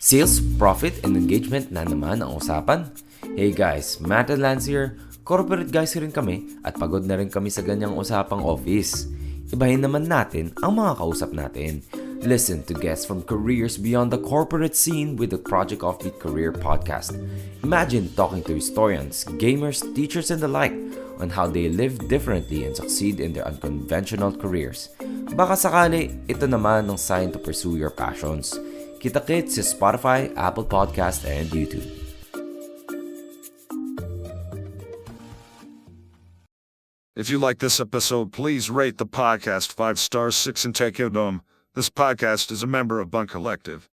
Sales, profit, and engagement na naman ang usapan. Hey guys, Matt and Lance here. Corporate guys rin kami at pagod na rin kami sa ganyang usapang office. Ibahin naman natin ang mga kausap natin. Listen to guests from careers beyond the corporate scene with the Project Offbeat Career Podcast. Imagine talking to historians, gamers, teachers, and the like on how they live differently and succeed in their unconventional careers. Baka sakali, ito naman ang sign to pursue your passions. Kita-kits sa Spotify, Apple Podcast, and YouTube. If you like this episode, please rate the podcast 5 stars, 6 and take it home. This podcast is a member of Bunk Collective.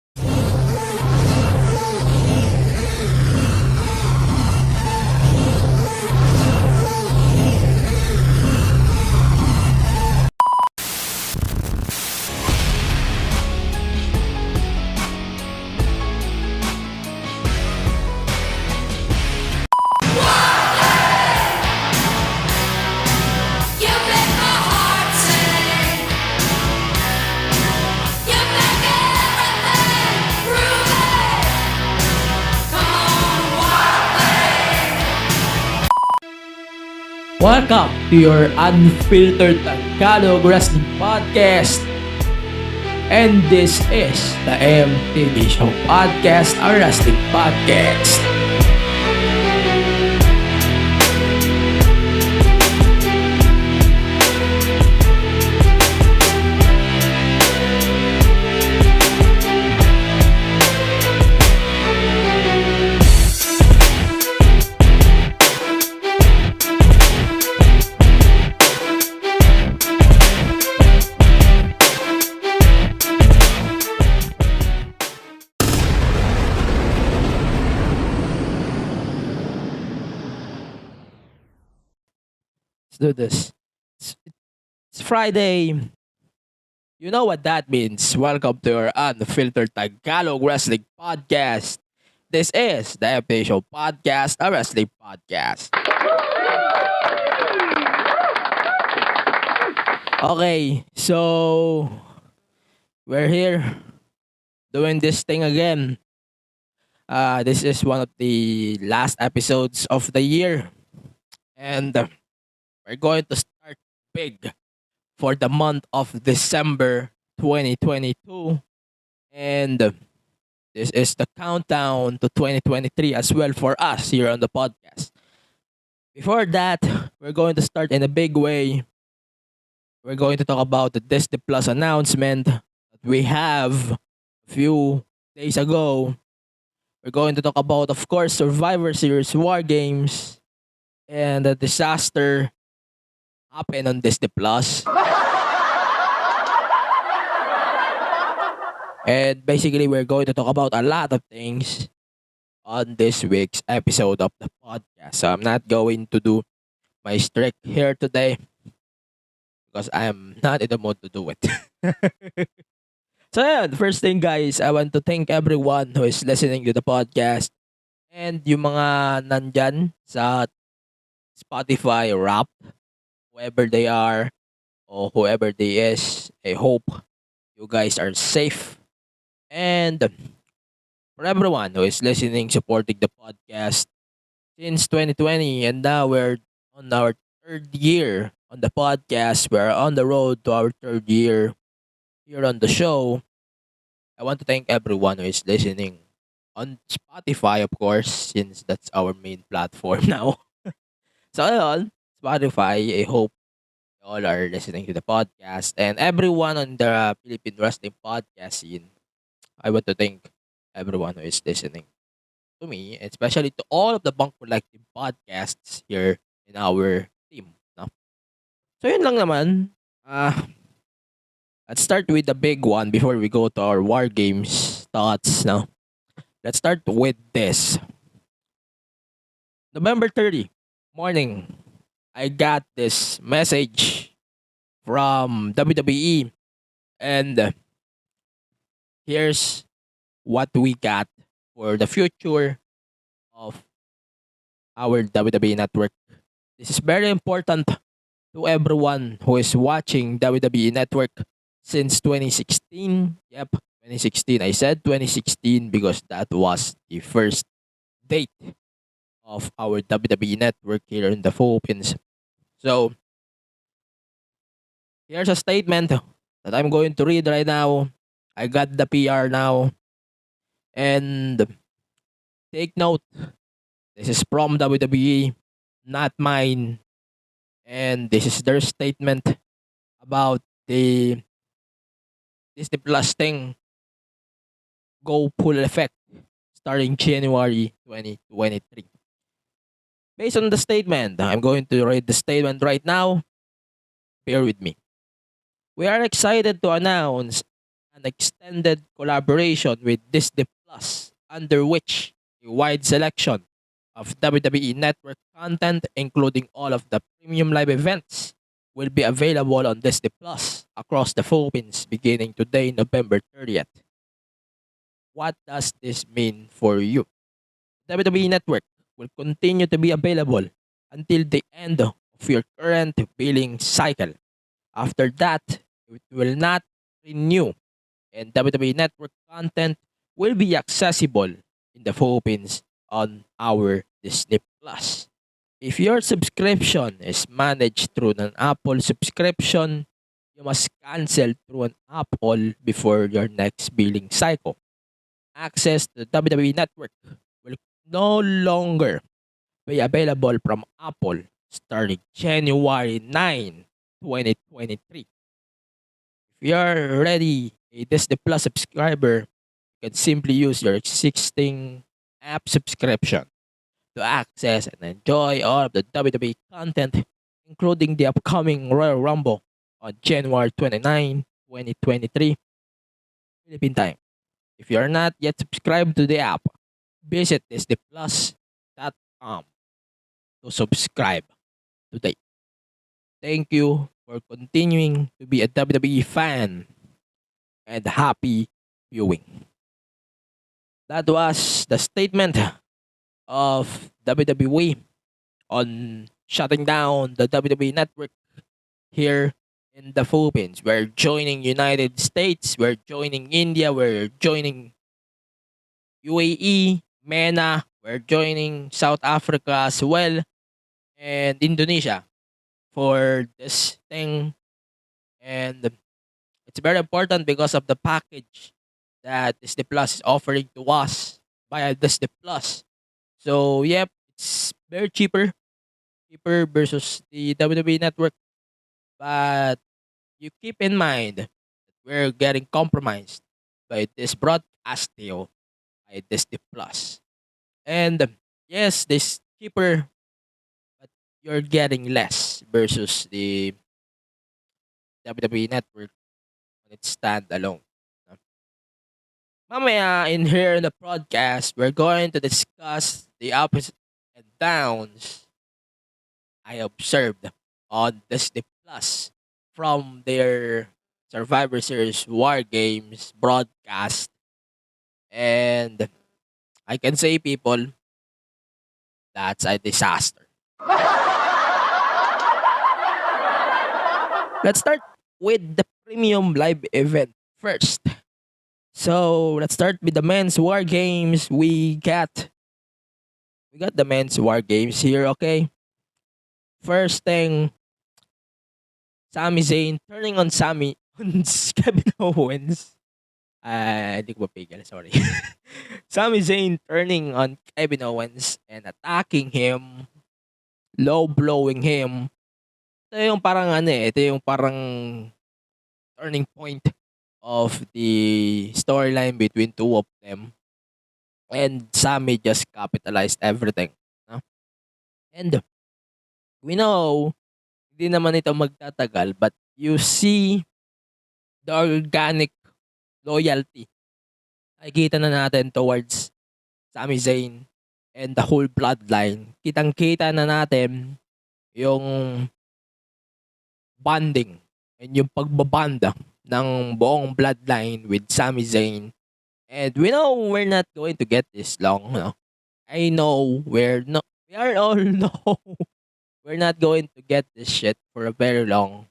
Welcome to your unfiltered Tagalog Wrestling Podcast. And this is the MTV Show Podcast, a wrestling podcast. Let's do this. It's Friday. You know what that means. Welcome to your unfiltered Tagalog Wrestling Podcast. This is the MTV Show Podcast, a wrestling podcast. Okay, so we're here doing this thing again. This is one of the last episodes of the year. And we're going to start big for the month of December 2022. And this is the countdown to 2023 as well for us here on the podcast. Before that, we're going to start in a big way. We're going to talk about the Disney Plus announcement that we have a few days ago. We're going to talk about, of course, Survivor Series WarGames and the disaster happened on Disney Plus. And basically, we're going to talk about a lot of things on this week's episode of the podcast. So I'm not going to do my strict here today because I'm not in the mood to do it. So yeah, the first thing guys, I want to thank everyone who is listening to the podcast and yung mga nandyan sa Spotify Wrapped, whoever they are or whoever they is, I hope you guys are safe. And for everyone who is listening, supporting the podcast since 2020, and now we're on our third year on the podcast. We're on the road to our third year here on the show. I want to thank everyone who is listening on Spotify, of course, since that's our main platform now. So ayun, Spotify, I hope you all are listening to the podcast. And everyone on the Philippine Wrestling Podcast scene, I want to thank everyone who is listening to me, and especially to all of the Bunk Collective podcasts here in our team. No? So yun lang naman. Let's start with the big one before we go to our War Games thoughts. No? Let's start with this. November 30, morning, I got this message from WWE, and here's what we got for the future of our WWE network. This is very important to everyone who is watching WWE network since 2016. Yep, 2016. I said 2016 because that was the first date of our WWE network here in the Philippines. So, here's a statement that I'm going to read right now. I got the PR now. And take note, this is from WWE, not mine. And this is their statement about the Disney Plus thing go full effect starting January 2023. Based on the statement, I'm going to read the statement right now. Bear with me. We are excited to announce an extended collaboration with Disney Plus, under which a wide selection of WWE Network content, including all of the premium live events, will be available on Disney Plus across the Philippines beginning today, November 30th. What does this mean for you? WWE Network will continue to be available until the end of your current billing cycle. After that, it will not renew, and WWE Network content will be accessible in the Philippines on our Disney Plus. If your subscription is managed through an Apple subscription, you must cancel through an Apple before your next billing cycle. Access to the WWE Network will no longer be available from Apple starting January 9, 2023. If you're already a Disney Plus subscriber, you can simply use your existing app subscription to access and enjoy all of the WWE content, including the upcoming Royal Rumble on January 29, 2023, Philippine time. If you are not yet subscribed to the app, visit disneyplus.com to subscribe today. Thank you for continuing to be a WWE fan and happy viewing. That was the statement of WWE on shutting down the WWE network here in the Philippines. We're joining United States, we're joining India, we're joining UAE, MENA, we're joining South Africa as well, and Indonesia for this thing. And it's very important because of the package that Disney Plus is offering to us via Disney Plus. So, yep, it's very cheaper versus the WWE network. But you keep in mind that we're getting compromised by this broadcast deal by Disney Plus. And yes, this cheaper, but you're getting less versus the WWE network when it's standalone. No? Mamaya in here in the podcast, we're going to discuss the ups and downs I observed on Disney Plus from their Survivor Series War Games broadcast. And I can say, people, that's a disaster. Let's start with the premium live event first. So let's start with the men's war games. We got the men's war games here, okay? First thing, Sami Zayn turning on on Kevin Owens. Hindi ko mapigil, sorry. Sami Zayn turning on Kevin Owens and attacking him, low blowing him. Ito yung parang turning point of the storyline between two of them. And Sami just capitalized everything. No? And we know, hindi naman ito magtatagal, but you see the organic loyalty. Nakikita na natin towards Sami Zayn and the whole bloodline. Kitang-kita na natin yung bonding and yung pagbabanda ng buong bloodline with Sami Zayn. And we know we're not going to get this long. No? I know we are all know we're not going to get this shit for a very long.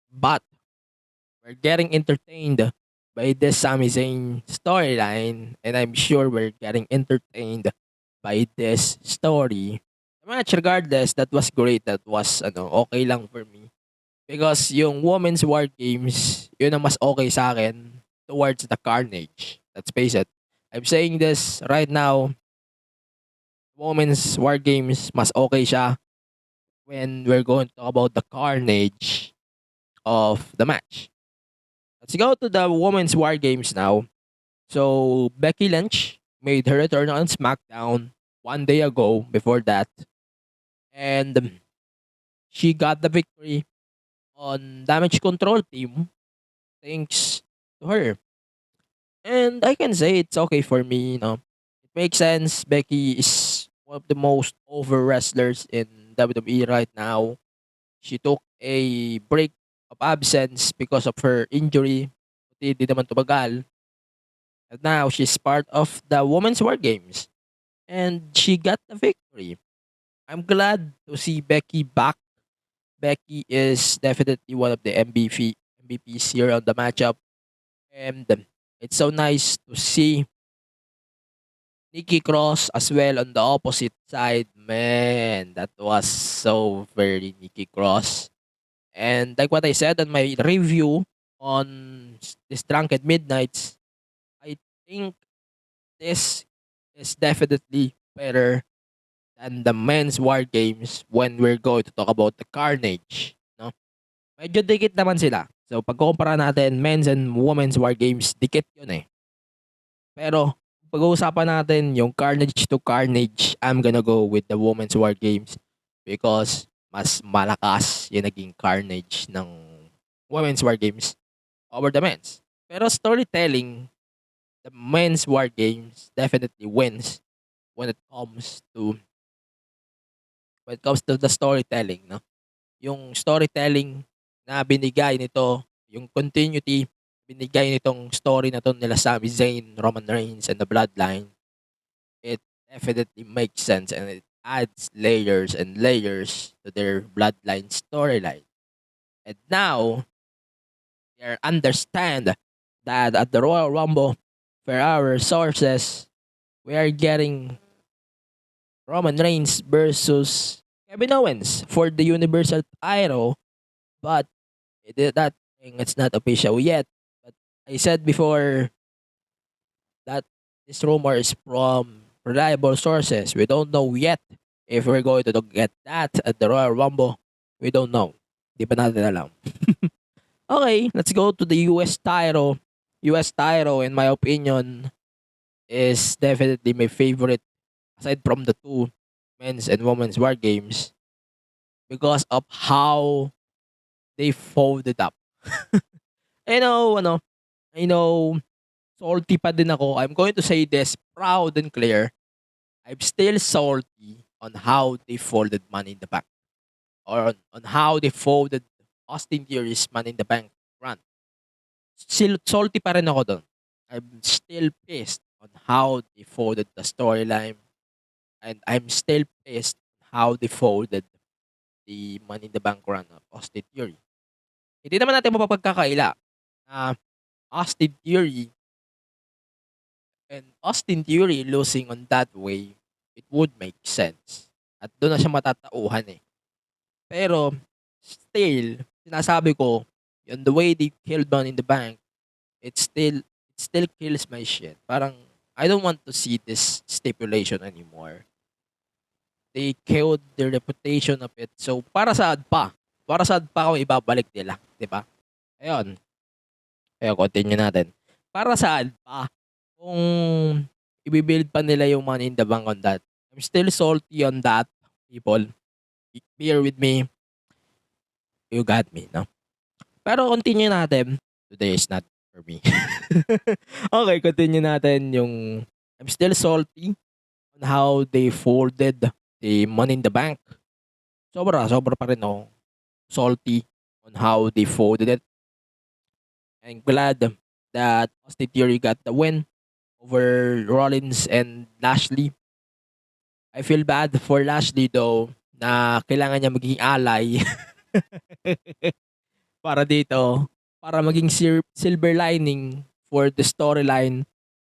But we're getting entertained by this Sami Zayn storyline, and I'm sure we're getting entertained by this story. Match regardless, that was great. That was okay lang for me. Because yung Women's War Games, yun ang mas okay sa akin towards the Carnage. Let's face it. I'm saying this right now, Women's War Games, mas okay siya when we're going to talk about the Carnage of the match. Let's go to the Women's War Games now. So, Becky Lynch made her return on SmackDown 1 day ago before that. And she got the victory on Damage Control team thanks to her. And I can say it's okay for me. It makes sense. Becky is one of the most over wrestlers in WWE right now. She took a break of absence because of her injury. Di naman tumagal. And now she's part of the Women's War Games. And she got the victory. I'm glad to see Becky back. Becky is definitely one of the MVPs here on the matchup. And it's so nice to see Nikki Cross as well on the opposite side. Man, that was so very Nikki Cross. And like what I said on my review on this Drunken Midnights, I think this is definitely better than the men's war games when we're going to talk about the Carnage. No? Medyo dikit naman sila. So pagkukumpara natin men's and women's war games, dikit yun eh. Pero pag-uusapan natin yung Carnage to Carnage, I'm gonna go with the women's war games because mas malakas yung naging Carnage ng women's war games over the men's. Pero storytelling, the men's war games definitely wins when it comes to the storytelling, no? Yung storytelling na binigay nito, yung continuity binigay nitong story na to nila Sami Zayn, Roman Reigns, and the Bloodline, it definitely makes sense and it adds layers and layers to their Bloodline storyline. And now, they understand that at the Royal Rumble, for our sources, we are getting Roman Reigns versus Kevin Owens for the Universal title, but that thing it's not official yet. But I said before that this rumor is from reliable sources. We don't know yet if we're going to get that at the Royal Rumble. We don't know. Di pa natin alam. Okay, let's go to the US title. US title, in my opinion, is definitely my favorite aside from the two men's and women's war games because of how they folded up. I know, I know, salty pa din ako. I'm going to say this proud and clear. I'm still salty on how they folded Money in the Bank. Or on how they folded Austin Theory's Money in the Bank run. Still salty pa rin ako doon. I'm still pissed on how they folded the storyline. And I'm still pissed on how they folded the Money in the Bank run of Austin Theory. Hindi naman natin mapapagkakaila na Austin Theory and Austin Theory losing on that way, it would make sense. At doon na siya matatauhan eh. Pero, still, sinasabi ko, yun, the way they killed Money in the Bank, it still kills my shit. Parang, I don't want to see this stipulation anymore. They killed the reputation of it. So, para saan pa? Para saan pa kung ibabalik nila? Diba? Ayun. Ayun, continue natin. Para saan pa? Kung ibibuild pa nila yung Money in the Bank on that. I'm still salty on that, people. Bear with me. You got me, no? Pero continue natin. Today is not for me. Okay, continue natin yung I'm still salty on how they folded the Money in the Bank. Sobra pa rin ako salty on how they folded it. I'm glad that Austin Theory got the win over Rollins and Lashley. I feel bad for Lashley though na kailangan niya maging ally para dito, para maging silver lining for the storyline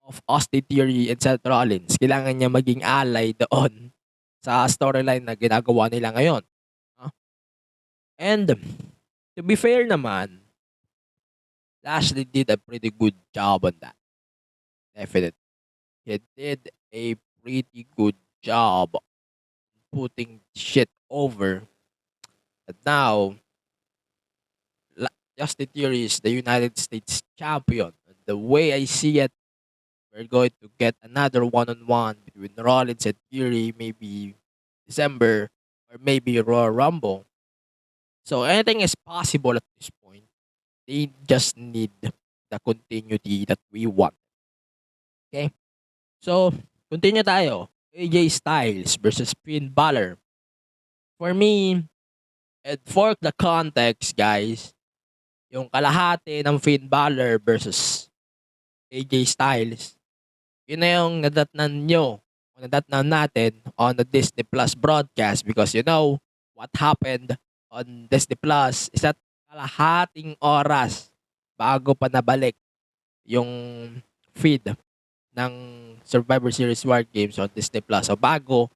of Austin Theory and Seth Rollins. Kailangan niya maging ally doon sa storyline na ginagawa nila ngayon. No? And to be fair naman, Lashley did a pretty good job on that. Definitely. He did a pretty good job putting shit over. And now, Justin Theory is the United States champion. And the way I see it, we're going to get another one-on-one between Rollins and Theory, maybe December or maybe Royal Rumble. So anything is possible at this point. They just need the continuity that we want. Okay? So, continue tayo. AJ Styles versus Finn Balor. For me, and for the context, guys, yung kalahati ng Finn Balor versus AJ Styles, yun na yung nadatnan nyo, o nadatnan natin on the Disney Plus broadcast because you know what happened on Disney Plus is that kalahating oras bago pa nabalik yung feed ng Survivor Series WarGames on Disney Plus. So bago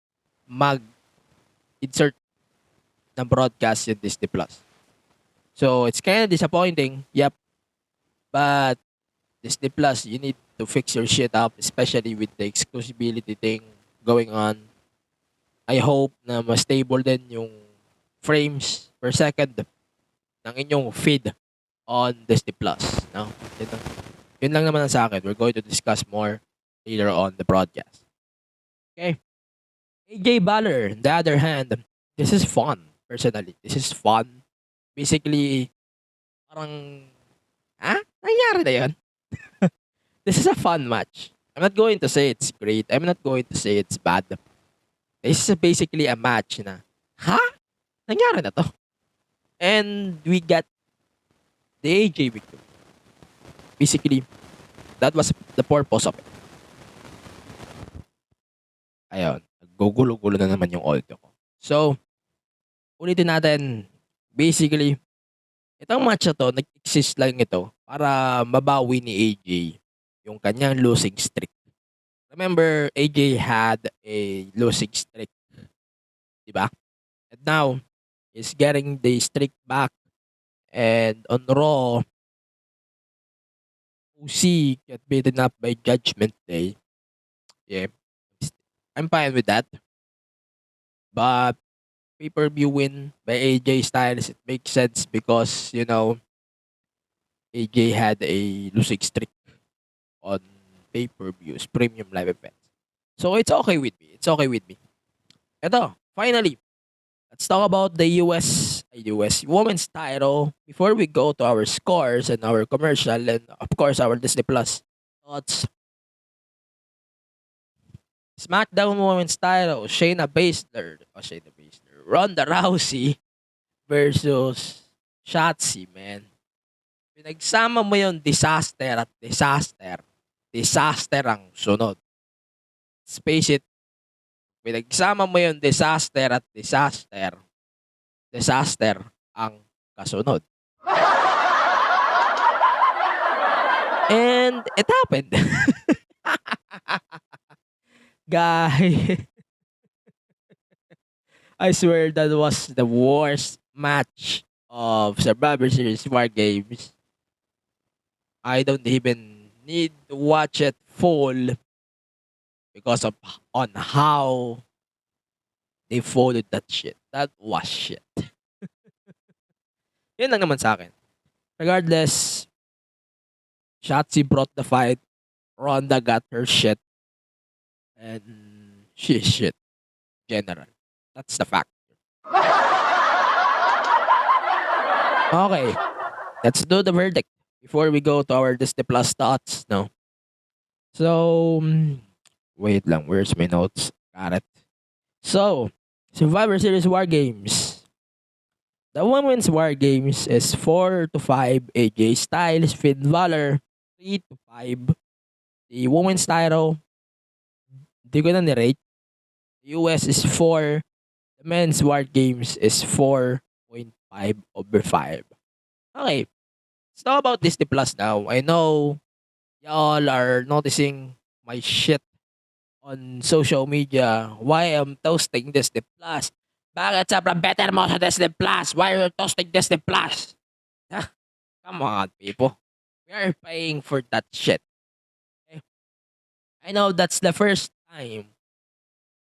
mag-insert ng broadcast yung Disney Plus. So it's kind of disappointing. Yep. But Disney Plus, you need to fix your shit up, especially with the exclusivity thing going on. I hope na mas stable din yung frames per second ng inyong feed on Disney Plus. No? Yun lang naman ang sa akin. We're going to discuss more later on the broadcast. Okay. AJ Balor, on the other hand, this is fun. Personally, this is fun. Basically, parang, nangyari na yun. This is a fun match. I'm not going to say it's great. I'm not going to say it's bad. This is basically a match na, nangyari na to. And we got the AJ victory. Basically, that was the purpose of it. Ayun, gugulo-gulo na naman yung audio ko. So, ulitin natin, basically, itong match na to, nag-exist lang ito para mabawi ni AJ yung kanyang losing streak. Remember, AJ had a losing streak. Diba? And now, he's getting the streak back. And on Raw, OC got beaten up by Judgment Day. Yeah. I'm fine with that. But pay-per-view win by AJ Styles, it makes sense because, you know, AJ had a losing streak on pay-per-views, premium live events. So it's okay with me. It's okay with me. Ito, finally, let's talk about the US Women's title before we go to our scores and our commercial and of course our Disney Plus thoughts. SmackDown Women's title, Ronda Rousey versus Shotzi, man. Pinagsama mo yung disaster at disaster. Disaster ang sunod. Let's face it, pinagsama mo yung disaster at disaster. Disaster ang kasunod. And it happened. Guy, I swear that was the worst match of Survivor Series WarGames. I don't even need to watch it full because of on how they folded that shit. That was shit. Yun lang naman sa akin. Regardless, Shotzi brought the fight. Ronda got her shit. And she is shit. General. That's the fact. Okay. Let's do the verdict before we go to our Disney Plus thoughts. No. So, wait lang. Where's my notes? Got it. So, Survivor Series WarGames. The Women's WarGames is 4-5 AJ Styles, Finn Balor. 3-5. The Women's title, di ko na ni-rate. US is 4. The Men's WarGames is 4.5 over 5. Okay. Let's talk about Disney Plus now. I know y'all are noticing my shit on social media. Why I'm toasting Disney Plus? Bakit sobrang better mo sa Disney Plus? Why are you toasting Disney Plus? Huh? Come on, people. We are paying for that shit. Okay? I know that's the first time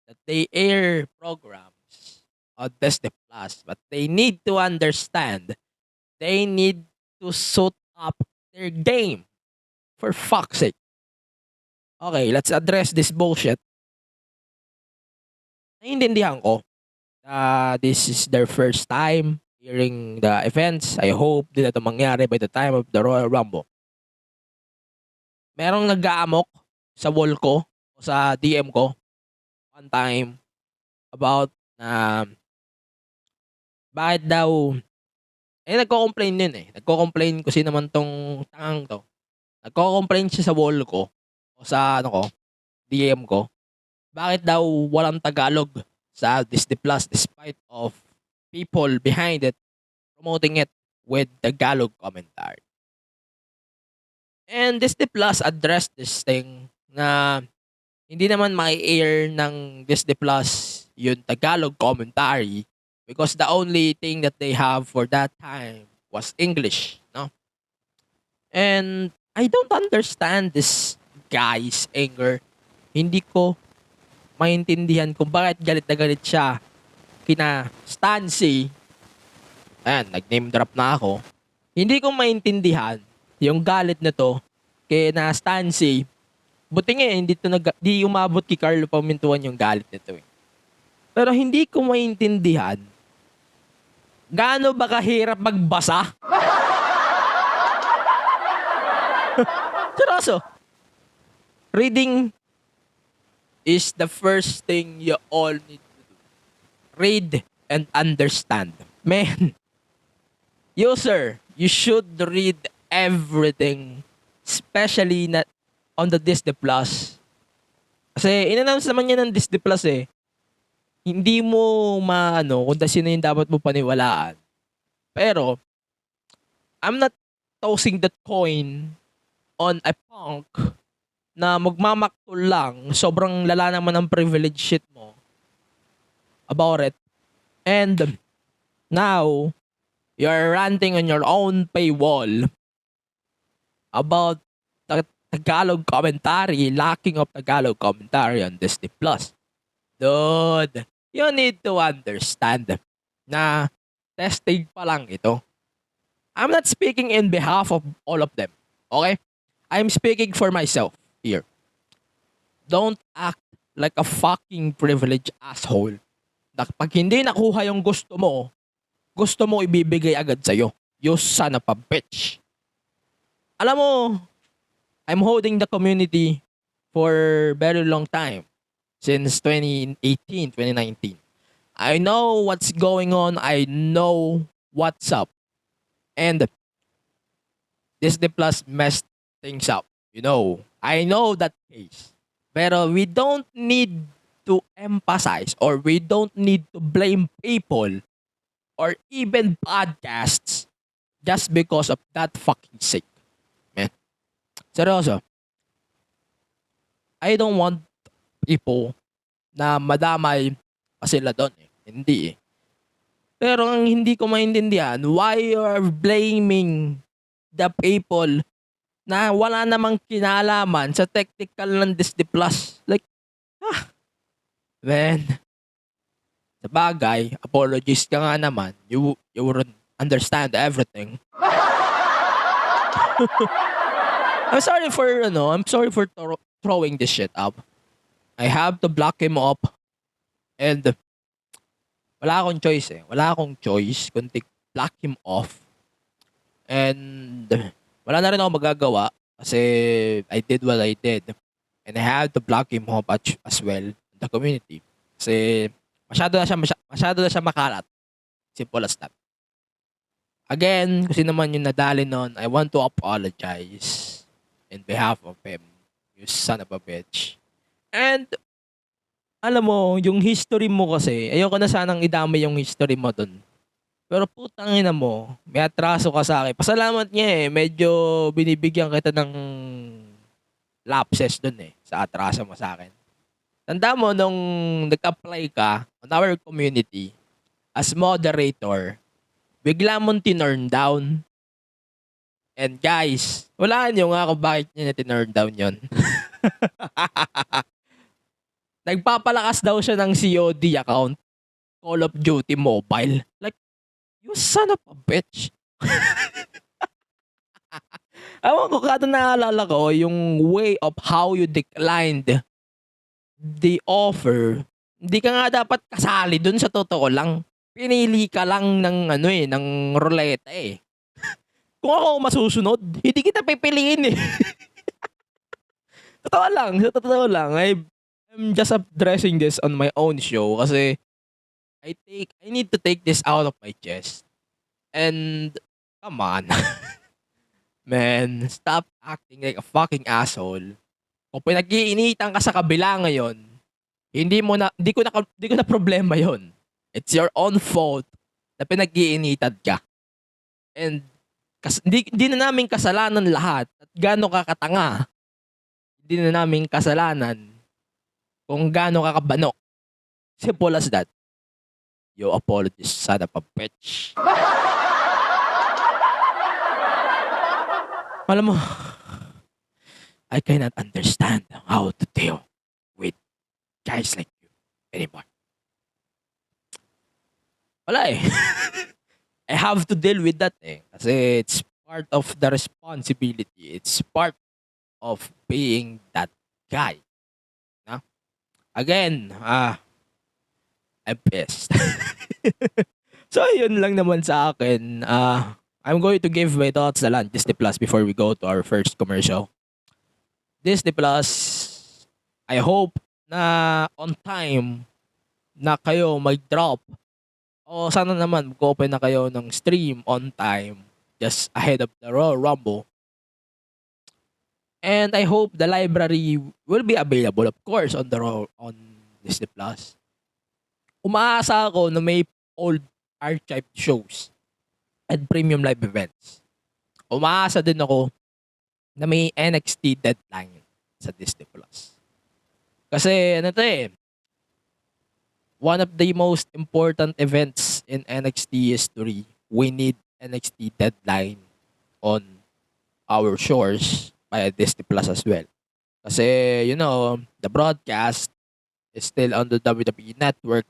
that they air programs on Disney Plus, but they need to understand. They need to suit up their game. For fuck's sake. Okay, let's address this bullshit. Naiintindihan ko this is their first time hearing the events. I hope din na ito mangyari by the time of the Royal Rumble. Merong nag-aamok sa wall ko o sa DM ko one time about na bakit daw nagko-complain din Nagko-complain kung sino man tong tangang to. Nagko-complain siya sa wall ko o sa DM ko. Bakit daw walang Tagalog sa Disney Plus despite of people behind it promoting it with Tagalog commentary. And Disney Plus addressed this thing na hindi naman mai-air ng Disney Plus yung Tagalog commentary because the only thing that they have for that time was English, no? And I don't understand this guy's anger. Hindi ko maintindihan kung bakit galit na galit siya kina Stancy. Ayan, nag-name drop na ako. Hindi ko maintindihan yung galit na to kina Stancy. Buti nga di umabot kay Carlo Pamintuan yung galit nito eh. Pero hindi ko maintindihan gaano ba kahirap magbasa? Seryoso. Reading is the first thing you all need to do. Read and understand. Man, you sir, you should read everything, especially na on the Disney Plus. Kasi in-announce naman yan ng Disney Plus eh. Hindi mo kung sino yung dapat mo paniwalaan. Pero, I'm not tossing that coin on a punk na magmamaktul lang. Sobrang lala naman ang privilege shit mo about it. And now, you're ranting on your own paywall about the Tagalog commentary, lacking of Tagalog commentary on Disney Plus. Dude, you need to understand na testing pa lang ito. I'm not speaking in behalf of all of them. Okay? I'm speaking for myself here. Don't act like a fucking privileged asshole. Pag hindi nakuha yung gusto mo ibibigay agad sa'yo. You son of a bitch. Alam mo, I'm holding the community for very long time. Since 2018, 2019. I know what's going on. I know what's up. And Disney Plus messed things up. I know that case. Pero we don't need to emphasize or we don't need to blame people or even podcasts just because of that fucking sake. Man. Seryoso. I don't want people na madamay pa sila doon eh. Hindi eh. Pero ang hindi ko maintindihan, why you are blaming the people na wala namang kinalaman sa technical ng Disney Plus? Like, man. Sa bagay, apologies ka nga naman. You wouldn't understand everything. I'm sorry for throwing this shit up. I have to block him up. And wala akong choice eh. Wala akong choice kundi block him off. And wala na rin ako magagawa kasi I did what I did. And I have to block him off as well in the community. Kasi masyado na siya makalat. Simple as that. Again, kung sino man yung nadali nun, I want to apologize in behalf of him. You son of a bitch. And, alam mo, yung history mo kasi, ayoko na sanang idamay yung history mo dun. Pero putang ina mo, may atraso ka sa akin. Pasalamat niya eh, medyo binibigyan kita ng lapses dun sa atraso mo sa akin. Tanda mo nung nag-apply ka on our community as moderator, bigla mong tinurn down. And guys, walaan nyo nga kung bakit niya tinurn down yon. Nagpapalakas daw siya ng COD account, Call of Duty Mobile. Like, you son of a bitch. Ewan ko, kada naalala ko, yung way of how you declined the offer, hindi ka nga dapat kasali dun sa totoo lang. Pinili ka lang ng ng ruleta eh. Kung ako masusunod, hindi kita pipiliin eh. Sa totoo lang, I'm just addressing this on my own show kasi I need to take this out of my chest. And come on. Man, stop acting like a fucking asshole. Kung pinag-iinitan ka sa kabila ngayon, hindi ko na problema 'yon. It's your own fault na pinag-iinitan ka. And hindi na namin kasalanan lahat at gaano ka katanga. Hindi na namin kasalanan kung gaano ka kabano. Simple as that. You apologize, son of a bitch. Alam mo, I cannot understand how to deal with guys like you anymore. Wala eh. I have to deal with that eh. Kasi it's part of the responsibility. It's part of being that guy. No? Again, I'm pissed. So, yun lang naman sa akin. I'm going to give my thoughts na lang Disney Plus before we go to our first commercial. Disney Plus, I hope na on time na kayo mag-drop. O sana naman mag-open na kayo ng stream on time just ahead of the Royal Rumble. And I hope the library will be available, of course, on Disney Plus. Umaasa ako na may old archive shows and premium live events. Umaasa din ako na may NXT Deadline sa Disney Plus. Kasi one of the most important events in NXT history, we need NXT Deadline on our shores by Disney Plus as well. Kasi, the broadcast is still on the WWE Network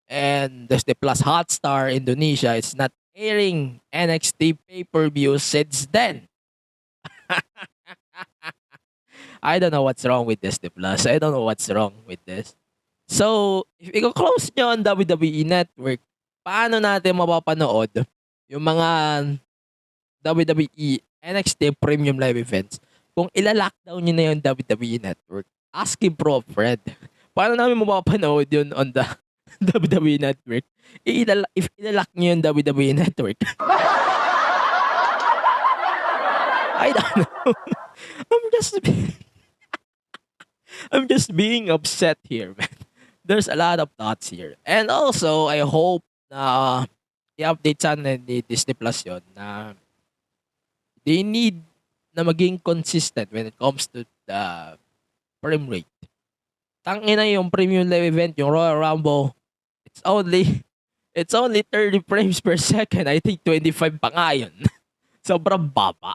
and Disney Plus Hotstar Indonesia is not airing NXT pay-per-view since then. I don't know what's wrong with Disney Plus. I don't know what's wrong with this. So, if i-close nyo ang WWE Network, paano natin mapapanood yung mga WWE NXT Premium Live Events kung ila-lockdown nyo na yung WWE Network? Asking pro Fred. Paano namin mapapanood yun on the WWE Network? If ila-lock nyo yung WWE Network. I don't know. I'm just being upset here, man. There's a lot of thoughts here. And also, I hope na i-update sana ni Disney Plus yon na they need na maging consistent when it comes to the frame rate. Tangina yung premium live event, yung Royal Rumble, it's only 30 frames per second. I think 25 pa nga yun. Sobrang baba.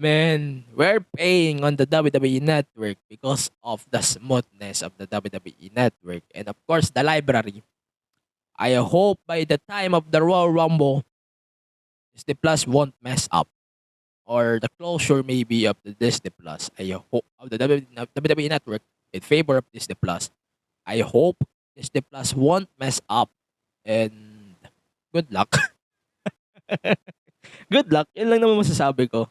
Man, we're paying on the WWE Network because of the smoothness of the WWE Network. And of course, the library. I hope by the time of the Royal Rumble, Disney Plus won't mess up. Or the closure maybe of the Disney Plus. I hope of the WWE Network in favor of Disney Plus. I hope Disney Plus won't mess up. And good luck. Good luck. Yan lang naman masasabi ko.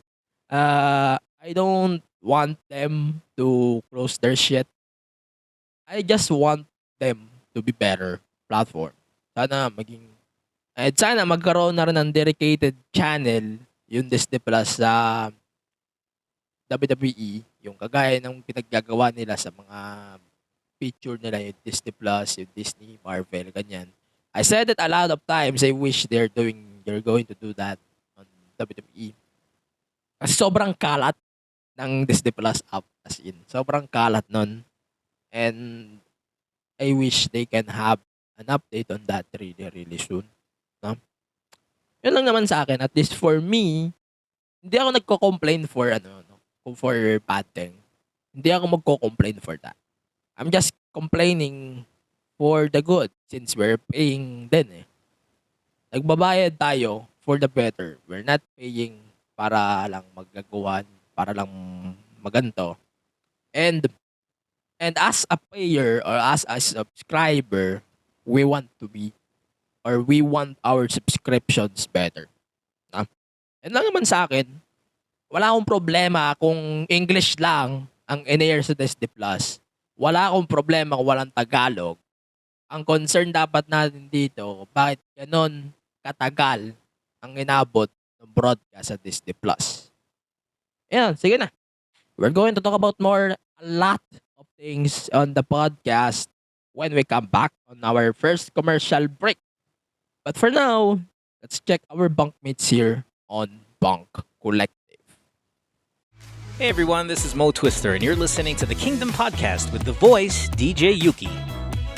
I don't want them to close their shit. I just want them to be better platform. Sana magkaroon na rin ng dedicated channel yung Disney Plus sa WWE, yung kagaya ng pinaggagawa nila sa mga feature nila, yung Disney Plus, yung Disney, Marvel, ganyan. I said it a lot of times. I wish they're going to do that on WWE. Kasi sobrang kalat ng Disney Plus app. As in, sobrang kalat nun. And I wish they can have an update on that really, really soon. No? Yun lang naman sa akin. At least for me, hindi ako nagko-complain for for bad thing. Hindi ako magko-complain for that. I'm just complaining for the good since we're paying din eh. Nagbabayad tayo for the better. We're not paying para lang magagawan, para lang maganto. And as a payer or as a subscriber, we want to be or we want our subscriptions better. And lang naman sa akin, wala akong problema kung English lang ang in-air sa Disney Plus. Wala akong problema kung walang Tagalog. Ang concern dapat natin dito, bakit ganon katagal ang inabot ng broadcast sa Disney Plus. Ayan, sige na. We're going to talk about a lot of things on the podcast when we come back on our first commercial break. But for now, let's check our bunkmates here on Bunk Collective. Hey everyone, this is Mo Twister, and you're listening to the Kingdom Podcast with the voice DJ Yuki.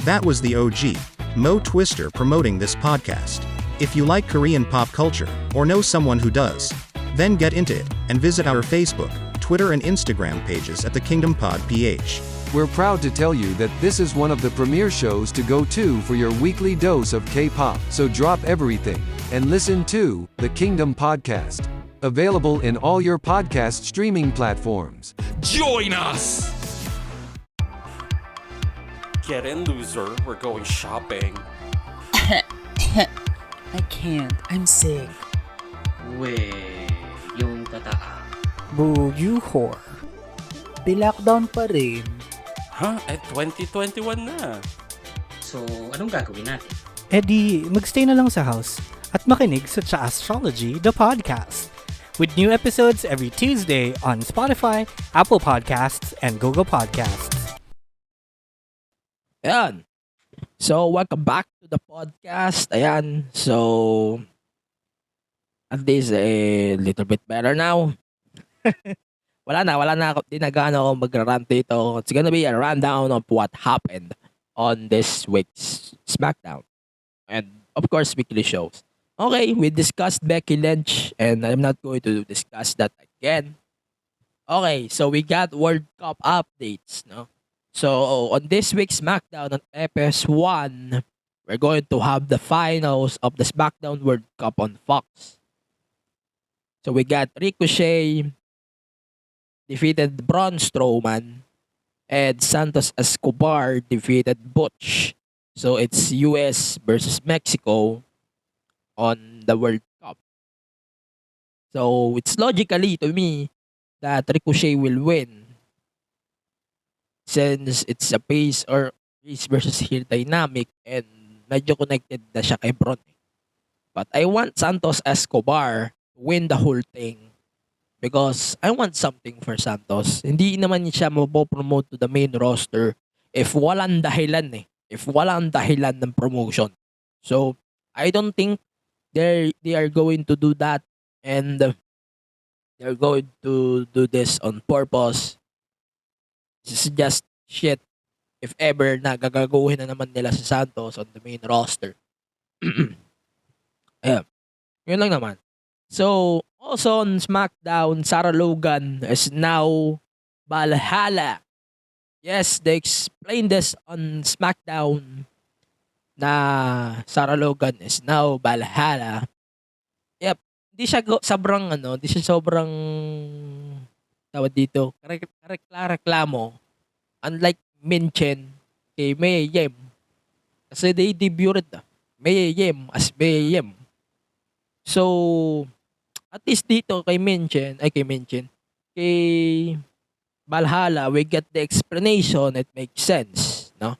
That was the OG, Mo Twister, promoting this podcast. If you like Korean pop culture, or know someone who does, then get into it, and visit our Facebook, Twitter and Instagram pages at the Kingdom Pod PH. We're proud to tell you that this is one of the premier shows to go to for your weekly dose of K-pop. So drop everything and listen to the Kingdom Podcast. Available in all your podcast streaming platforms. Join us! Get in, loser. We're going shopping. I can't. I'm sick. Weh, yung tataa. Boo, you whore. Di-lockdown pa rin. Huh? 2021 na. So, anong gagawin natin? Eh di, magstay na lang sa house at makinig sa Cha-Astrology, the podcast. With new episodes every Tuesday on Spotify, Apple Podcasts, and Google Podcasts. Ayan. So, welcome back to the podcast. Ayan. So, at least a little bit better now. wala na ako. Di na gaano ako magra-rant dito. It's gonna be a rundown of what happened on this week's SmackDown. And, of course, weekly shows. Okay, we discussed Becky Lynch and I'm not going to discuss that again. Okay, so we got World Cup updates, no? So, on this week's SmackDown on FS1, we're going to have the finals of the SmackDown World Cup on Fox. So, we got Ricochet defeated Braun Strowman and Santos Escobar defeated Butch. So, it's US versus Mexico on the World Cup. So, it's logically to me that Ricochet will win since it's a face versus heel dynamic and medyo connected na siya kay Braun. But I want Santos Escobar to win the whole thing because I want something for Santos. Hindi naman siya mapopromote to the main roster if walang dahilan eh. If walang dahilan ng promotion. So, I don't think they are going to do that and they're going to do this on purpose. This is just shit if ever na gagaguhin na naman nila si Santos on the main roster. Ayan. Yun lang naman. So, also on SmackDown, Sarah Logan is now Valhalla. Yes, they explained this on SmackDown na Sarah Logan is now Valhalla. Yep. Hindi siya sobrang tawag dito, reklamo. Unlike Minchen kay Mia Yim. Kasi they debuted Mia Yim as Mia Yim. So, at least dito kay Valhalla, we get the explanation. It makes sense, no?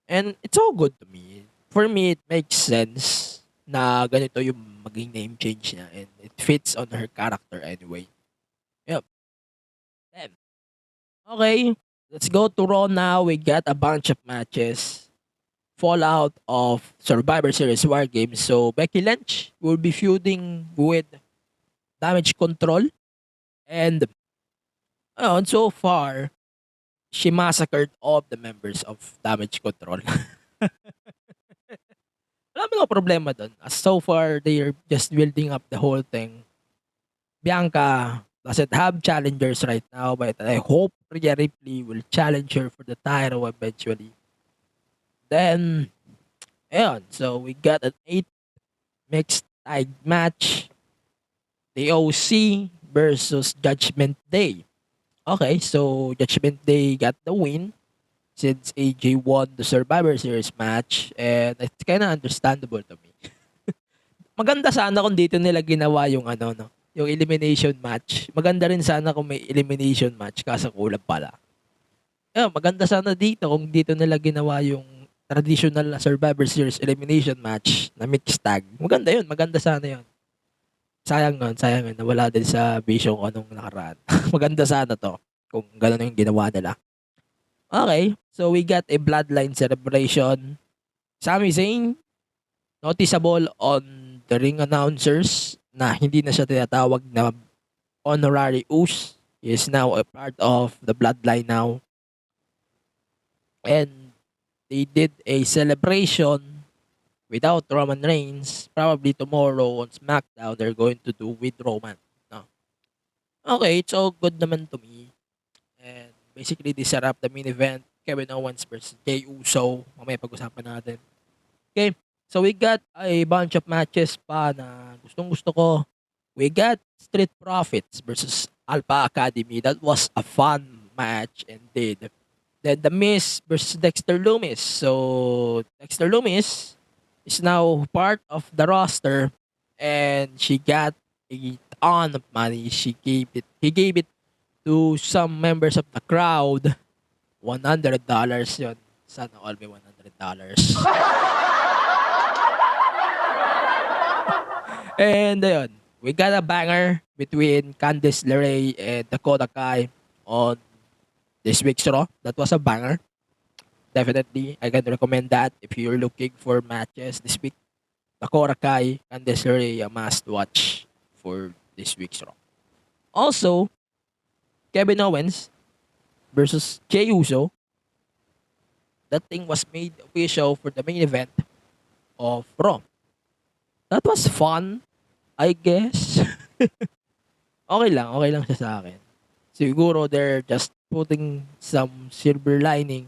And it's all good to me. For me, it makes sense na ganito yung maging name change niya and it fits on her character anyway. Yep. Then, okay, let's go to Raw now. We got a bunch of matches. Fallout of Survivor Series WarGames. So, Becky Lynch will be feuding with Damage Control and So far, she massacred all of the members of Damage Control. Wala mga problema doon. As so far, they're just building up the whole thing. Bianca doesn't have challengers right now, but I hope Rhea Ripley will challenge her for the title eventually. Then, ayun. So, we got an 8 mixed tag match. The OC versus Judgment Day. Okay, so Judgment Day got the win since AJ won the Survivor Series match, and it's kinda understandable to me. Maganda sana kung dito nila ginawa yung ano, no, yung elimination match. Maganda rin sana kung may elimination match, kaso kulang pala. Maganda sana dito kung dito nila ginawa yung traditional na Survivor Series elimination match na mixed tag. Maganda yun, maganda sana yun. Sayang yun, nawala din sa vision ko nung nakaraan. Maganda sana to kung gano'n yung ginawa nila. Okay, so we got a bloodline celebration. Sami Zayn, noticeable on the ring announcers na hindi na siya tinatawag na honorary Uce. He is now a part of the bloodline now. And they did a celebration without Roman Reigns. Probably tomorrow on SmackDown, they're going to do with Roman. No? Okay, it's all good naman to me. And basically, they set up the main event. Kevin Owens versus Jey Uso. Mamaya pag-usapan natin. Okay, so we got a bunch of matches pa na gustong-gusto ko. We got Street Profits versus Alpha Academy. That was a fun match indeed. Then The Miz versus Dexter Lumis. So, Dexter Lumis is now part of the roster and she got a ton of money. He gave it to some members of the crowd. $100 yun. Sana all be $100. And ayun, we got a banger between Candice LeRae and Dakota Kai on this week's Raw. That was a banger. Definitely, I can recommend that if you're looking for matches this week. Dakota Kai, Candice LeRae, a must watch for this week's Raw. Also, Kevin Owens versus Jey Uso. That thing was made official for the main event of Raw. That was fun, I guess. Okay lang siya sa akin. Siguro they're just putting some silver lining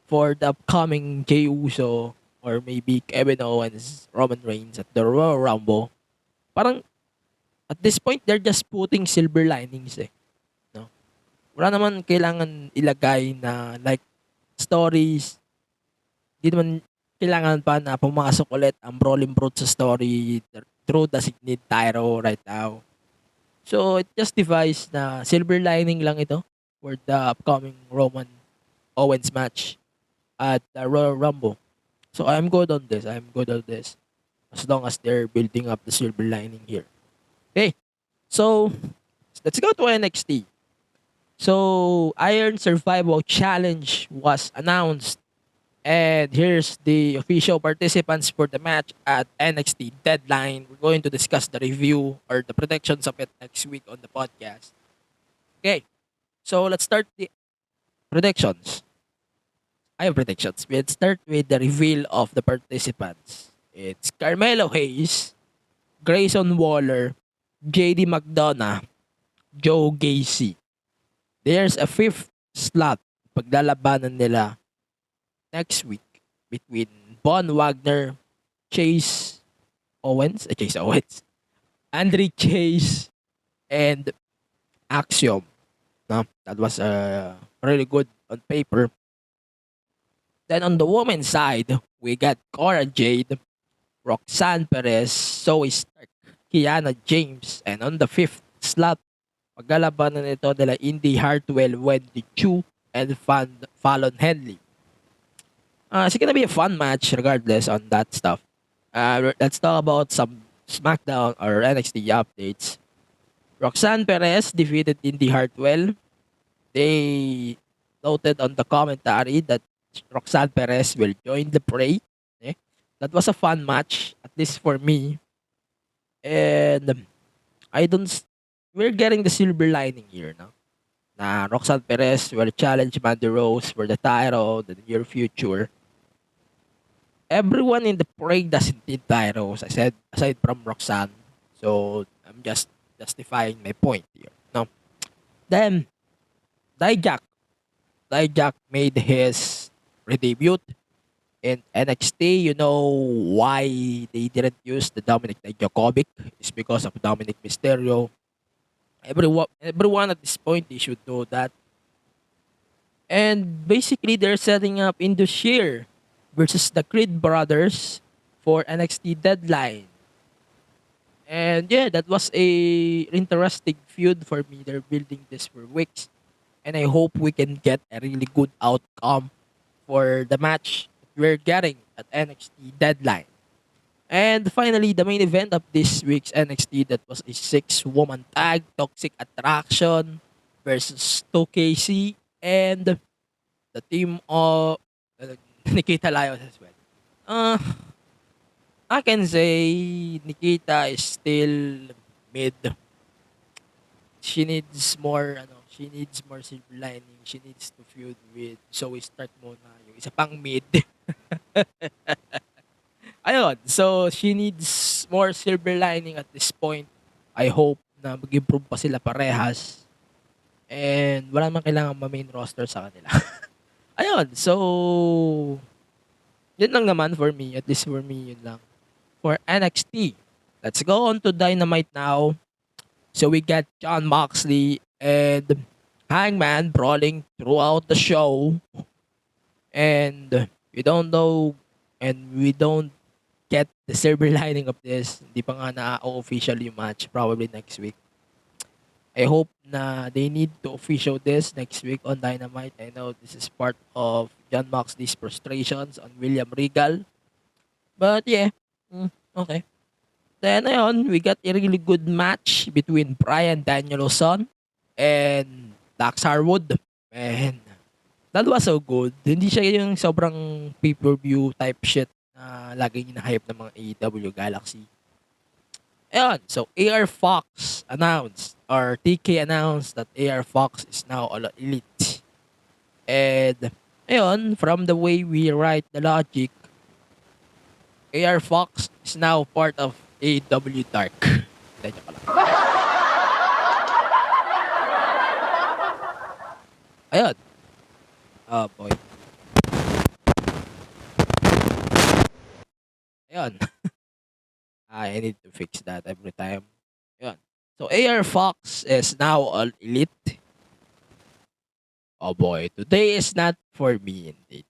for the upcoming Jey Uso or maybe Kevin Owens, Roman Reigns at the Royal Rumble. Parang at this point, they're just putting silver linings no? Wala naman kailangan ilagay na like stories. Di naman kailangan pa na pumasok ulit ang Brawling Brute sa story through the Signet Tyro right now. So, it justifies na silver lining lang ito for the upcoming Roman Owens match at the Royal Rumble. So, I'm good on this. As long as they're building up the silver lining here. Okay. So, let's go to NXT. So, Iron Survival Challenge was announced. And here's the official participants for the match at NXT Deadline. We're going to discuss the review or the predictions of it next week on the podcast. Okay. So, let's start the predictions. I have predictions. Let's start with the reveal of the participants. It's Carmelo Hayes, Grayson Waller, JD McDonough, Joe Gacy. There's a fifth slot paglalabanan nila next week between Von Wagner, Chase Owens, Andre Chase, and Axiom. No, that was really good on paper. Then on the women's side, we got Cora Jade, Roxanne Perez, Zoe Stark, Kiana James, and on the fifth slot, paglalabanan nito nila Indy Hartwell, Wendy Chu, and Fallon Henley. It's gonna be a fun match regardless on that stuff. Let's talk about some SmackDown or NXT updates. Roxanne Perez defeated Indy Hartwell. They noted on the commentary that Roxanne Perez will join the fray. Okay? That was a fun match, at least for me. And we're getting the silver lining here now. na Roxanne Perez will challenge Mandy Rose for the title in the near future. Everyone in the parade doesn't need titles, I said, aside from Roxanne. So, I'm just justifying my point here. No. Then, Dijak. Dijak made his debut in NXT. You know why they didn't use the Dominic Dijakovic? It's because of Dominic Mysterio. Everyone at this point, they should know that. And basically, they're setting up Indusher versus the Creed brothers for NXT Deadline. And yeah, that was a interesting feud for me. They're building this for weeks. And I hope we can get a really good outcome for the match we're getting at NXT Deadline. And finally, the main event of this week's NXT, that was a 6-woman tag, Toxic Attraction versus 2KC and the team of Nikita Lyons as well. Uh, I can say Nikita is still mid. She needs more silver lining. She needs to feud with Zoe Stark muna, yung isa pang mid. Ayun, so she needs more silver lining at this point. I hope na mag-improve pa sila parehas. And wala naman kailangan ma-main roster sa kanila. Ayun, so yun lang naman for me. At least for me, yun lang. For NXT. Let's go on to Dynamite now. So we got John Moxley and Hangman brawling throughout the show. And we don't know and we don't get the silver lining of this. Hindi pa nga na-official yung match. Probably next week. I hope na they need to official this next week on Dynamite. I know this is part of John Moxley's frustrations on William Regal. But yeah, okay. Then ayun, we got a really good match between Bryan Danielson and Dax Harwood. Man, that was so good. Hindi siya yung sobrang pay-per-view type shit na laging hinahype ng mga AEW Galaxy. Ayun, so AR Fox announced, or TK announced that AR Fox is now All Elite. And ayun, from the way we write the logic, AR Fox is now part of AEW Dark. Hindi, joke lang. Ayun. Oh boy. Ayun. I need to fix that every time. Ayun. So AR Fox is now All Elite. Oh boy, today is not for me indeed.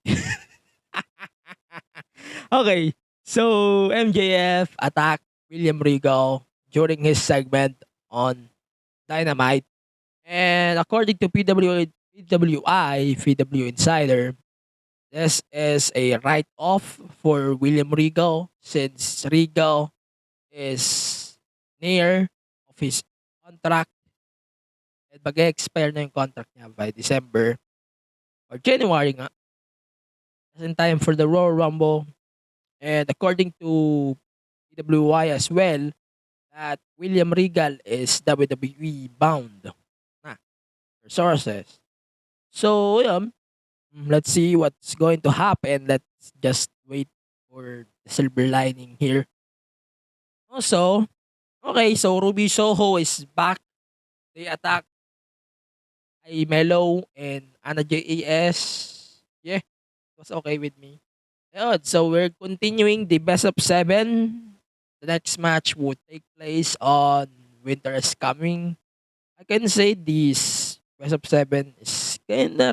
Okay, so MJF attacked William Regal during his segment on Dynamite. And according to PW Insider, this is a write-off for William Regal since Regal is near of his contract and mag-expire na yung contract niya by December or January nga. Just in time for the Royal Rumble. And according to PWI as well, that William Regal is WWE bound na for sources. So, let's see what's going to happen. Let's just wait for the silver lining here. Also, okay, so Ruby Soho is back. They attack Melo and Anna JAS. Yeah, it was okay with me. Ayun, so we're continuing the best of 7. The next match would take place on Winter is Coming. I can say this best of 7 is kinda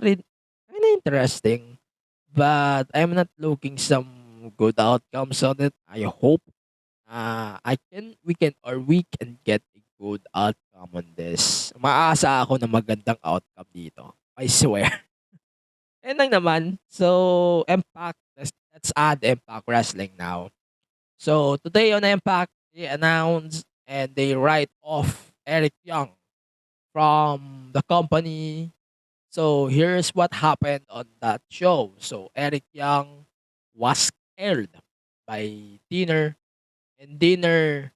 interesting, but I'm not looking some good outcomes on it. I hope we can get a good outcome on this. Maasa ako na magandang outcome dito. I swear. And lang naman, so Impact, let's add Impact Wrestling now. So today on Impact, they announced and they write off Eric Young from the company. So here's what happened on that show. So Eric Young was scared by Dinner, and Dinner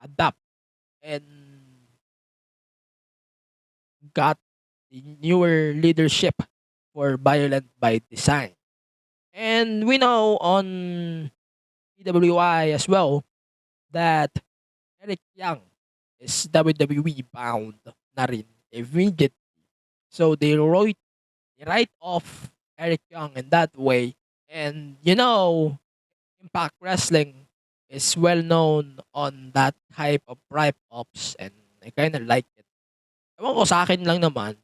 adapt and got the newer leadership for Violent by Design. And we know on PWI as well that Eric Young is WWE bound na rin immediately. So they write off Eric Young in that way. And Impact Wrestling is well known on that type of write-offs, and I kind of like it. Ewan ko, sa akin lang naman,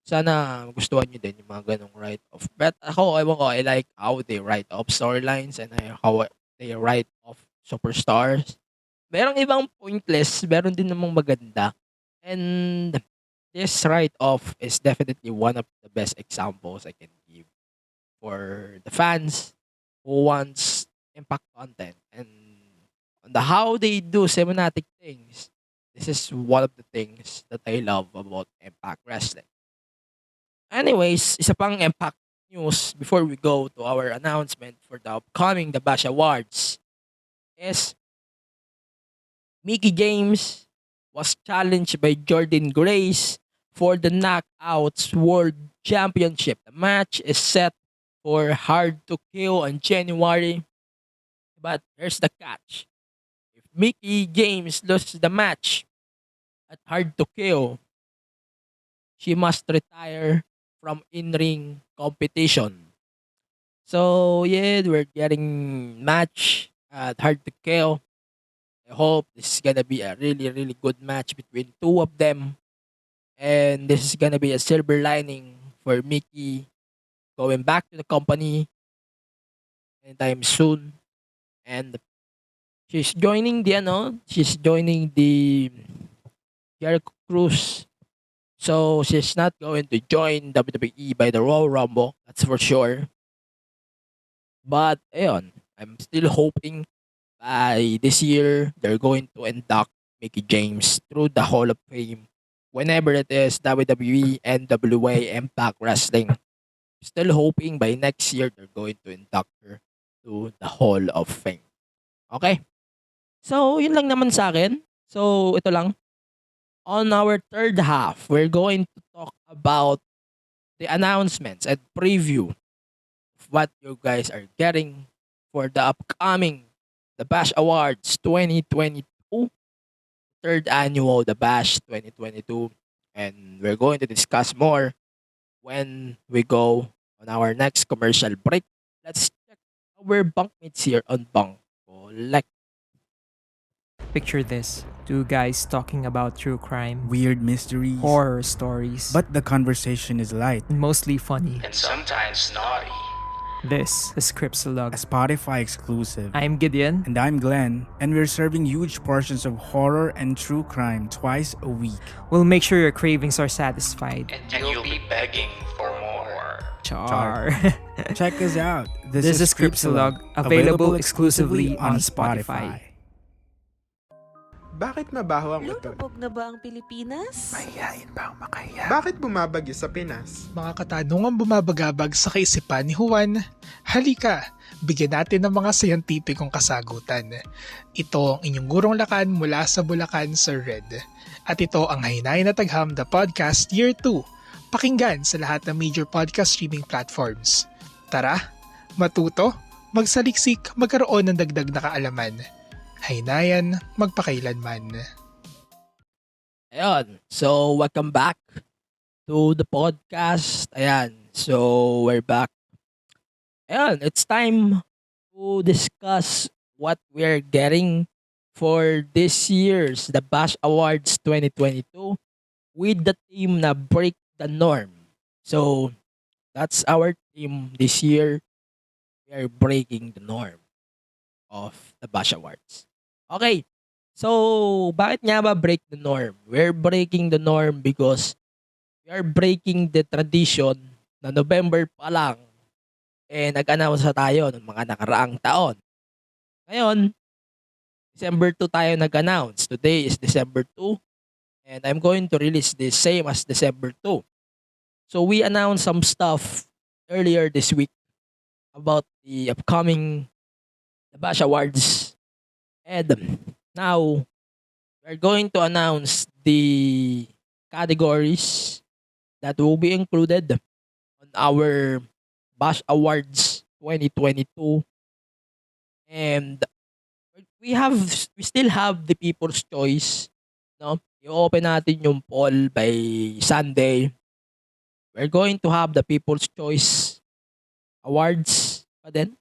sana gustuhan nyo din yung mga ganong write-off. But ako, ewan ko, I like how they write off storylines and how they write off superstars. Merong ibang pointless, meron din namang maganda. And this write-off is definitely one of the best examples I can give for the fans who wants impact content and on the how they do cinematic things. This is one of the things that I love about Impact Wrestling. Anyways, isa pang Impact news before we go to our announcement for the upcoming The Bash Awards is Mickey James was challenged by Jordan Grace for the Knockouts World Championship. The match is set for Hard to Kill on January. But here's the catch. If Mickey James loses the match at Hard to Kill, she must retire from in-ring competition. So yeah, we're getting match at Hard to Kill. I hope this is gonna be a really, really good match between two of them. And this is gonna be a silver lining for Mickey going back to the company anytime soon. And she's joining the Jericho Cruise. So she's not going to join WWE by the Royal Rumble, that's for sure. But ayun, I'm still hoping by this year they're going to induct Mickey James through the Hall of Fame. Whenever it is WWE, NWA, Impact Wrestling. Still hoping by next year they're going to induct her to the Hall of Fame. Okay? So, yun lang naman sa akin. So, ito lang. On our third half, we're going to talk about the announcements and preview of what you guys are getting for the upcoming The Bash Awards 2022, third annual The Bash 2022. And we're going to discuss more when we go on our next commercial break. Let's check our bunkmates here on Bunk Collect. Picture this. Two guys talking about true crime, weird mysteries, horror stories, but the conversation is light and mostly funny. And sometimes naughty. This is Scriptsalog, a Spotify exclusive. I'm Gideon. And I'm Glenn. And we're serving huge portions of horror and true crime twice a week. We'll make sure your cravings are satisfied. And you'll be begging for more. Char. Check us out. This is Scriptsalog, available exclusively on Spotify. Bakit mabaho ang utol? Lulubog na ba ang Pilipinas? Mahihain ba ang makaya? Bakit bumabagyo sa Pinas? Mga katanungang bumabagabag sa kaisipan ni Juan. Halika, bigyan natin ng mga scientificong kasagutan. Ito ang inyong gurong lakan mula sa Bulacan, Sir Red. At ito ang Hinayin na Tagham The Podcast Year 2. Pakinggan sa lahat ng major podcast streaming platforms. Tara, matuto, magsaliksik, magkaroon ng dagdag na kaalaman. Haynayan, magpakailanman. Ayan. So, welcome back to the podcast. Ayan. So, we're back. Ayan. It's time to discuss what we're getting for this year's The Bash Awards 2022 with the theme na Break the Norm. So, that's our theme this year. We are breaking the norm of the Bash Awards. Okay, so bakit nga ba break the norm? We're breaking the norm because we are breaking the tradition na November pa lang nag-announce na tayo ng mga nakaraang taon. Ngayon, December 2 tayo nag-announce. Today is December 2 and I'm going to release this same as December 2. So we announced some stuff earlier this week about the upcoming The Bash Awards. And now, we're going to announce the categories that will be included on our Bash Awards 2022. And we still have the People's Choice, no? I-open natin yung poll by Sunday. We're going to have the People's Choice Awards pa din.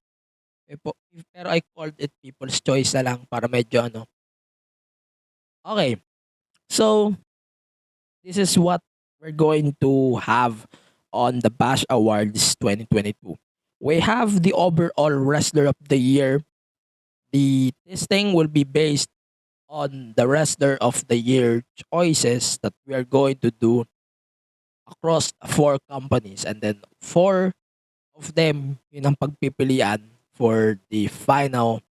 Pero I called it People's Choice na lang para medyo ano. Okay. So, this is what we're going to have on the Bash Awards 2022. We have the overall Wrestler of the Year. This thing will be based on the Wrestler of the Year choices that we are going to do across 4 companies, and then 4 of them yun ang pagpipilian for the final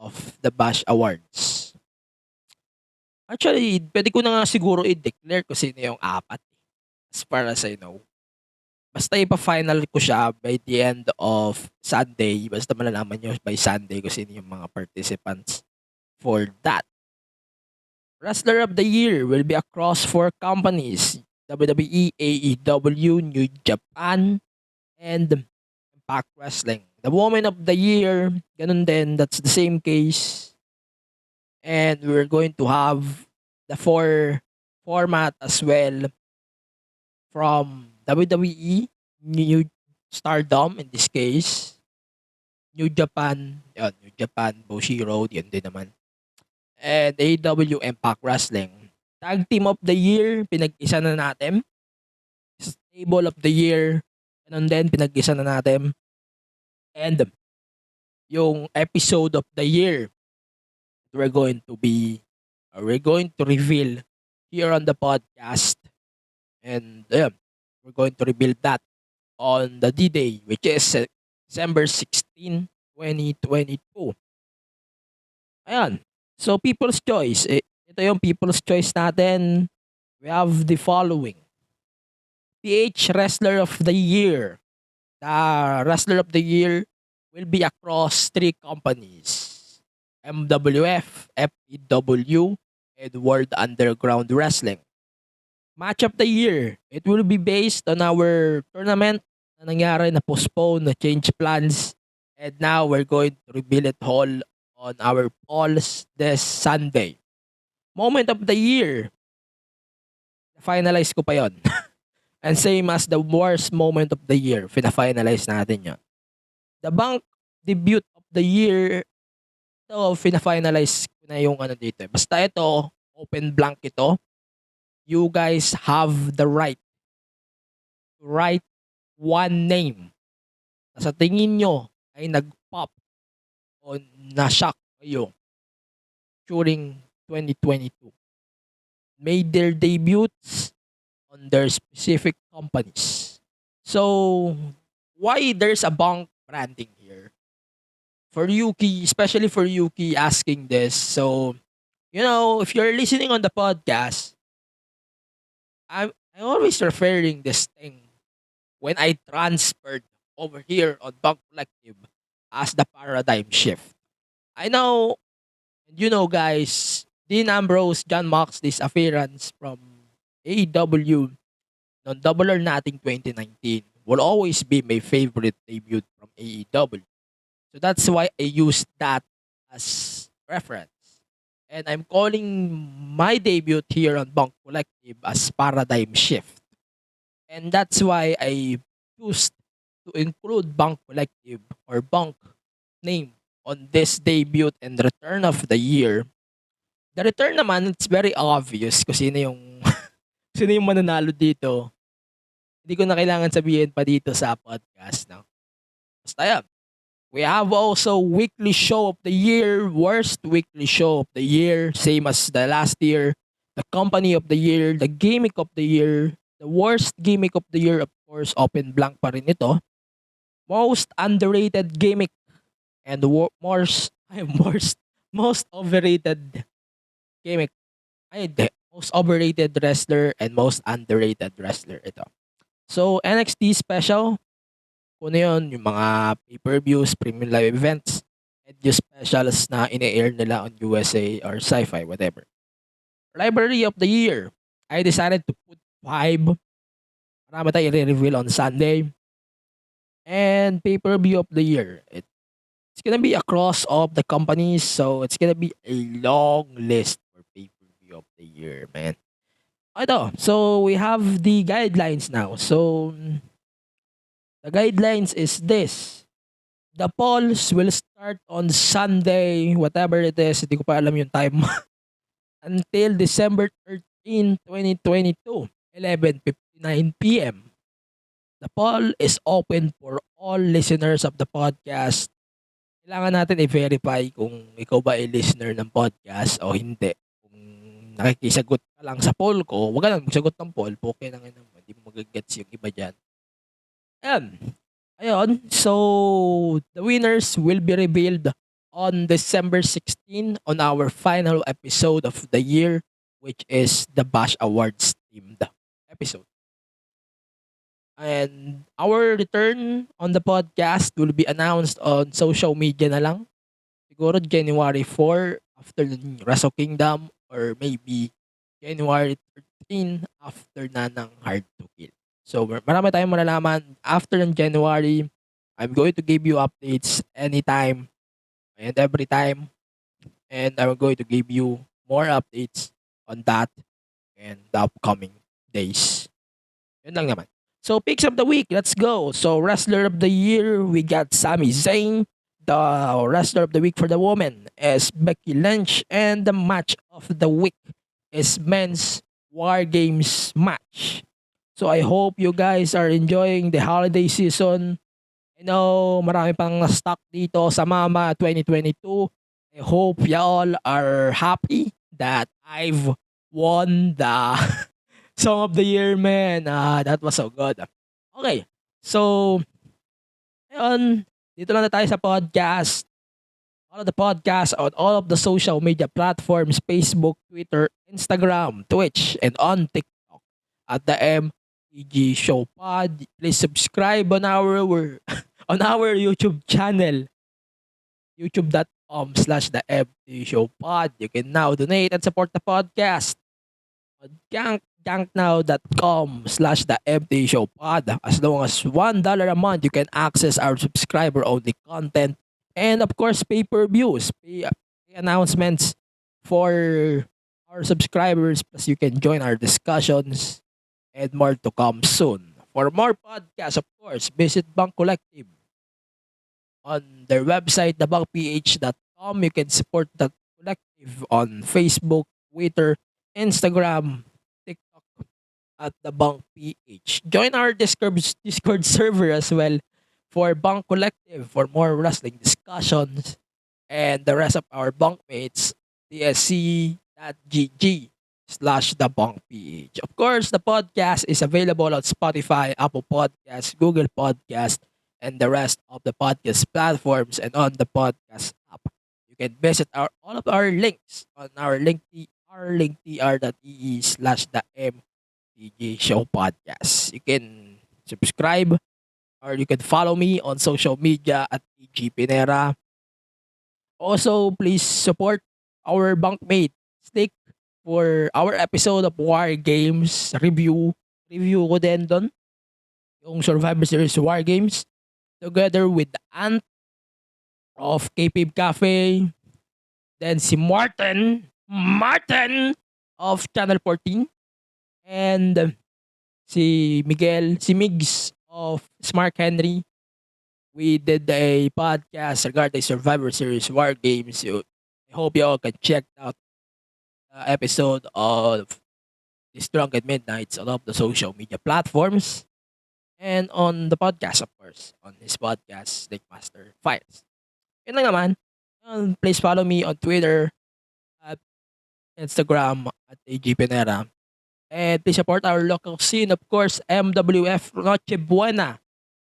of the Bash Awards. Actually, pwede ko na nga siguro i-declare kung sino yung 4 as far as I know. Basta ipa-final ko siya by the end of Sunday. Basta malalaman nyo by Sunday kung sino yung mga participants for that. Wrestler of the Year will be across 4 companies: WWE, AEW, New Japan, and Impact Wrestling. The Woman of the Year, ganun din, that's the same case. And we're going to have the 4 format as well from WWE, New Stardom in this case, New Japan, Bushiroad, yun din naman. And AEW, Impact Wrestling. Tag Team of the Year, pinag-isa na natin. Stable of the Year, ganun din, pinag-isa na natin. And yung Episode of the Year, we're going to reveal here on the podcast. And we're going to reveal that on the D-Day, which is December 16, 2022. Ayan. So, People's Choice. Ito yung People's Choice natin. We have the following. PH Wrestler of the Year. The Wrestler of the Year will be across 3 companies: MWF, FEW, and World Underground Wrestling. Match of the Year. It will be based on our tournament na nangyari, na postpone, na change plans. And now we're going to reveal it all on our polls this Sunday. Moment of the Year. Finalize ko pa yon. And same as the worst moment of the year, fina-finalize natin yon. The Bank Debut of the Year, ito, fina-finalize ko na yung ano dito. Basta ito, open blank ito. You guys have the right to write one name na sa tingin nyo ay nag-pop o na-shock kayo during 2022. Made their debuts on their specific companies. So, why there's a bank branding here? For Yuki, especially for Yuki asking this. So, if you're listening on the podcast, I'm always referring this thing when I transferred over here on Bank Collective as the paradigm shift. I know, guys, Dean Ambrose, John Moxley's appearance from AEW noong Double or Nothing 2019 will always be my favorite debut from AEW. So that's why I used that as reference. And I'm calling my debut here on Bank Collective as Paradigm Shift. And that's why I choose to include Bank Collective or Bank name on this debut and return of the year. The return naman, it's very obvious kung sino yung sino yung mananalo dito. Hindi ko na kailangan sabihin pa dito sa podcast. No? Basta yan. We have also Weekly Show of the Year, Worst Weekly Show of the Year, same as the last year. The Company of the Year, the Gimmick of the Year, the Worst Gimmick of the Year, of course, open blank pa rin ito. Most Underrated Gimmick, and most Overrated Gimmick. Most Overrated Wrestler and Most Underrated Wrestler ito. So, NXT Special, kung yun, yung mga pay-per-views, premium live events, and yung specials na in-air nila on USA or Sci-Fi, whatever. Library of the Year. I decided to put 5. Marami tayong i-reveal on Sunday. And pay-per-view of the year. It's gonna be across all of the companies, so it's gonna be a long list for pay-per-view of the year, man. Ito, so we have the guidelines now. So, the guidelines is this. The polls will start on Sunday, whatever it is, hindi ko pa alam yung time, until December 13, 2022, 11:59 p.m. The poll is open for all listeners of the podcast. Kailangan natin i-verify kung ikaw ba ay listener ng podcast o hindi. Kung nakikisagot ka lang sa poll ko, wag ka lang magsagot ng poll, okay lang yun naman. Hindi mo magagets yung iba dyan. Ayun. So, the winners will be revealed on December 16 on our final episode of the year, which is the Bash Awards themed episode. And our return on the podcast will be announced on social media na lang. Siguro January 4 after the Wrestle Kingdom or maybe January 13 after na ng Hard to Kill. So marami tayong malalaman after ng January. I'm going to give you updates anytime and every time. And I'm going to give you more updates on that and the upcoming days. Yun lang naman. So, picks of the week, let's go. So, wrestler of the year, we got Sami Zayn. The wrestler of the week for the woman is Becky Lynch. And the match of the week is men's WarGames match. So, I hope you guys are enjoying the holiday season. I know, marami pang stock dito sa Mama 2022. I hope y'all are happy that I've won the Song of the Year, man. That was so good. Okay. So, ayun. Dito na tayo sa podcast. All of the podcasts on all of the social media platforms, Facebook, Twitter, Instagram, Twitch, and on TikTok at the MTG Show Pod. Please subscribe on our on our YouTube channel. YouTube.com/the MTG Show Pod. You can now donate and support the podcast. Ganknow.com/the MT Show Pod. As long as $1 a month, you can access our subscriber-only content. And of course, pay-per-views, announcements for our subscribers. Plus, you can join our discussions and more to come soon. For more podcasts, of course, visit Bank Collective. On their website, thebankph.com, you can support the collective on Facebook, Twitter, Instagram, TikTok at the Bank PH. Join our Discord server as well for Bank Collective for more wrestling discussions and the rest of our bunkmates. dsc.gg/the Bank PH. Of course, the podcast is available on Spotify, Apple Podcasts, Google Podcasts, and the rest of the podcast platforms and on the podcast app. You can visit all of our links on our linktr.ee/the MTG Show Podcast. You can subscribe or you can follow me on social media at EG Pinera. Also, please support our bunkmate Stick for our episode of War Games review. Review ko din doon yung Survivor Series War Games together with the Ant of K-Pip Cafe. Then si Martin of Channel 14 and si Migs of Smart Henry. We did a podcast regarding Survivor Series War Games. I hope you all can check out the episode of This Drunk at Midnight on all of the social media platforms and on the podcast, of course, on his podcast, Master Files. Yun lang naman. Please follow me on Twitter at Instagram at AG Pinera. And please support our local scene, of course, MWF Noche Buena.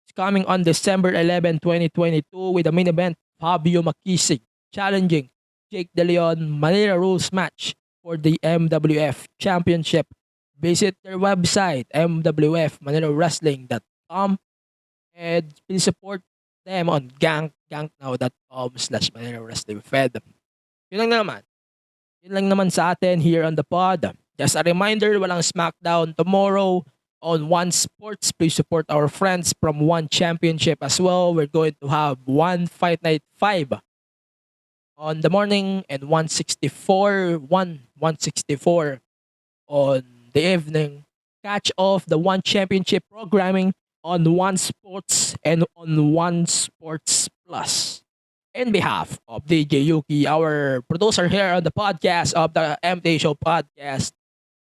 It's coming on December 11, 2022 with a main event, Fabio Makisig challenging Jake De Leon Manila Rules match for the MWF Championship. Visit their website, mwfmanilawrestling.com, and please support them on ganknow.com/Manila Wrestling Fed. Yun lang naman sa atin here on the pod. Just a reminder, walang SmackDown tomorrow on One Sports. Please support our friends from One Championship as well. We're going to have One Fight Night 5 on the morning and 164 on the evening. Catch off the One Championship programming on One Sports and on One Sports Plus. In behalf of DJ Yuki, our producer here on the podcast of the MD Show podcast,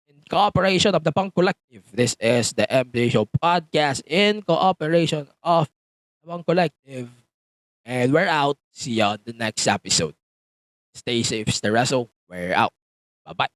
in cooperation of the Punk Collective, this is the MD Show podcast in cooperation of the Punk Collective. And we're out. See you on the next episode. Stay safe, stay wrestle. We're out. Bye-bye.